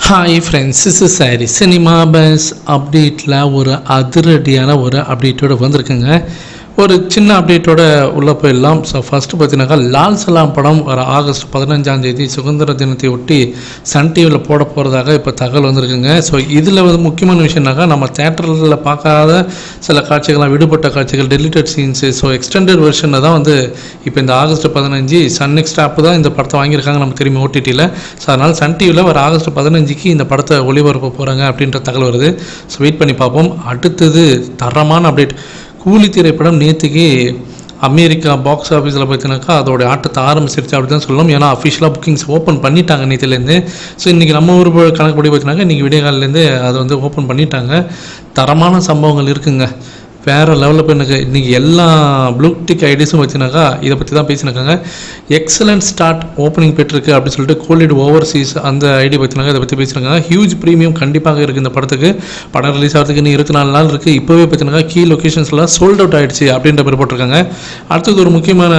Hi friends, this is sorry cinema bus அப்டேட்டில் ஒரு அதிரடியான ஒரு அப்டேட்டோடு வந்திருக்குங்க. ஒரு சின்ன அப்டேட்டோட உள்ளே போயிடலாம். ஸோ ஃபஸ்ட்டு பார்த்தீங்கன்னாக்கா லால் சலாம் படம் ஒரு ஆகஸ்ட் 15 சுதந்திர தினத்தை ஒட்டி சன் டிவியில் போட போகிறதாக இப்போ தகவல் வந்திருக்குங்க. ஸோ இதில் வந்து முக்கியமான விஷயம்னாக்கா நம்ம தேட்டரில் பார்க்காத சில காட்சிகள்லாம், விடுபட்ட காட்சிகள், டெலிட்டட் சீன்ஸு, ஸோ எக்ஸ்டெண்டட் வெர்ஷனில் தான் வந்து இப்போ இந்த ஆகஸ்ட் 15 சன் நெக்ஸ்ட் ஆப் தான் இந்த படத்தை வாங்கியிருக்காங்க நமக்கு தெரியும் ஓடிடியில். ஸோ அதனால் சன் டிவியில் ஒரு ஆகஸ்ட் 15 இந்த படத்தை ஒளிபரப்ப போகிறாங்க அப்படின்ற தகவல் வருது. ஸோ வெயிட் பண்ணி பார்ப்போம். அடுத்தது தரமான அப்டேட். கூலி திரைப்படம் நேற்றுக்கு அமெரிக்கா பாக்ஸ் ஆஃபீஸில் பார்த்தீங்கன்னாக்கா அதோடைய ஆட்டத்தை ஆரம்பிச்சிருச்சு அப்படி தான் சொல்லணும். ஏன்னா அஃபிஷியலாக புக்கிங்ஸ் ஓப்பன் பண்ணிட்டாங்க நேற்றுலேருந்து. ஸோ இன்றைக்கி நம்ம ஊர் கணக்குப்படி பார்த்தீங்கன்னாக்கா இன்றைக்கி விடியகாலிலேருந்து அதை வந்து ஓப்பன் பண்ணிட்டாங்க. தரமான சம்பவங்கள் இருக்குங்க, வேறு லெவலில் போய் எனக்கு இன்றைக்கி எல்லா ப்ளூ டிக் ஐடிஸும் வச்சுனாக்கா இதை பற்றி தான் பேசினாக்காங்க. எக்ஸலண்ட் ஸ்டார்ட் ஓப்பனிங் பெற்றிருக்கு அப்படின்னு சொல்லிட்டு கோலிட் ஓவர்சீஸ் அந்த ஐடி பற்றினாங்க, இதை பற்றி பேசினாங்க. ஹியூஜ் ப்ரீமியம் கண்டிப்பாக இருக்குது இந்த படத்துக்கு. படம் ரிலீஸ் ஆகிறதுக்கு இன்னும் 24 நாள் இருக்குது. இப்போவே பார்த்தீங்கன்னா கீ லொக்கேஷன்ஸ்லாம் சோல்ட் அவுட் ஆகிடுச்சு அப்படின்ற மாதிரி போட்டிருக்காங்க. அடுத்தது ஒரு முக்கியமான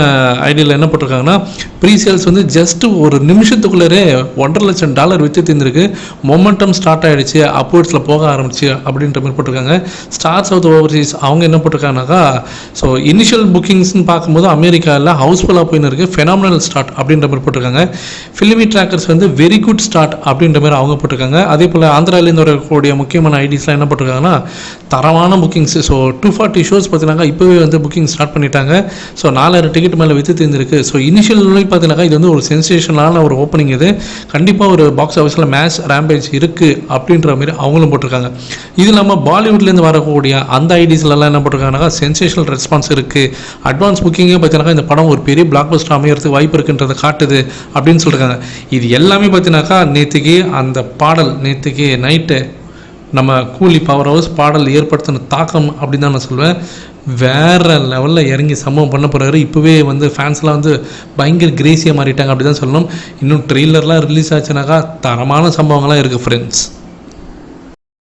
ஐடியில் என்ன போட்டிருக்காங்கன்னா, ப்ரீ சேல்ஸ் வந்து ஜஸ்ட் ஒரு நிமிஷத்துக்குள்ளே $1,50,000 விற்று தீர்ந்துருக்கு. மொமெண்டம் ஸ்டார்ட் ஆகிடுச்சு, அப்வர்ட்ஸில் போக ஆரம்பிச்சு அப்படின்ற மாதிரி போட்டிருக்காங்க. ஸ்டார் சவுத் ஓவர்சீஸ் அவங்க என்ன போட்டிருக்காங்கனாக்கா, ஸோ இனிஷியல் புக்கிங்ஸ்ன்னு பார்க்கும்போது அமெரிக்காவில் ஹவுஸ்ஃபுல்லாக போயின்னு இருக்குது, ஃபெனாமினல் ஸ்டார்ட் அப்படின்ற மாதிரி போட்டிருக்காங்க. ஃபிலிமி ட்ராக்கர்ஸ் வந்து வெரி குட் ஸ்டார்ட் அப்படின்ற மாதிரி அவங்க போட்டிருக்காங்க. அதே போல் ஆந்திராவிலேருந்து வரக்கூடிய முக்கியமான ஐடிஸ்லாம் என்ன போட்டிருக்காங்கன்னா, தரமான புக்கிங்ஸ். ஸோ 240 ஷோஸ் பார்த்தீங்கன்னாக்கா இப்போவே வந்து புக்கிங் ஸ்டார்ட் பண்ணிட்டாங்க. ஸோ 4000 டிக்கெட் மேலே விற்று தீர்ந்துருக்கு. ஸோ இனிஷியல் பார்த்தீங்கன்னாக்கா இது வந்து ஒரு சென்சேஷனான ஒரு ஓப்பனிங். இது கண்டிப்பாக ஒரு பாக்ஸ் ஆஃபீஸில் மேட்ச் ரேம்பேஜ் இருக்குது அப்படின்ற மாதிரி அவங்களும் போட்டிருக்காங்க. இது இல்லாமல் பாலிவுட்லேருந்து வரக்கூடிய அந்த ஐடிஸ்லாம் என்ன போட்டிருக்காங்கன்னா, சென்சேஷனல் ரெஸ்பான்ஸ் இருக்குது, அட்வான்ஸ் புக்கிங்கே பார்த்தீங்கன்னாக்கா இந்த படம் ஒரு பெரிய பிளாக் பஸ்டர் அமையறதுக்கு வாய்ப்பு இருக்குன்றதை காட்டுது அப்படின்னு சொல்லியிருக்காங்க. இது எல்லாமே பார்த்தீங்கன்னாக்கா நேற்றுக்கு அந்த பாடல், நேற்றுக்கு நைட்டு நம்ம கூலி பவர் ஹவுஸ் பாடல் ஏற்படுத்தின தாக்கம் அப்படின்னு தான் நான் சொல்வேன். வேறு லெவலில் இறங்கி சம்பவம் பண்ண போகிறாரு. இப்போவே வந்து ஃபேன்ஸ்லாம் வந்து பயங்கர கிரேசியாக மாறிட்டாங்க அப்படி தான் சொல்லணும். இன்னும் ட்ரெய்லர்லாம் ரிலீஸ் ஆச்சுனாக்கா தரமான சம்பவங்கள்லாம் இருக்குது ஃப்ரெண்ட்ஸ்.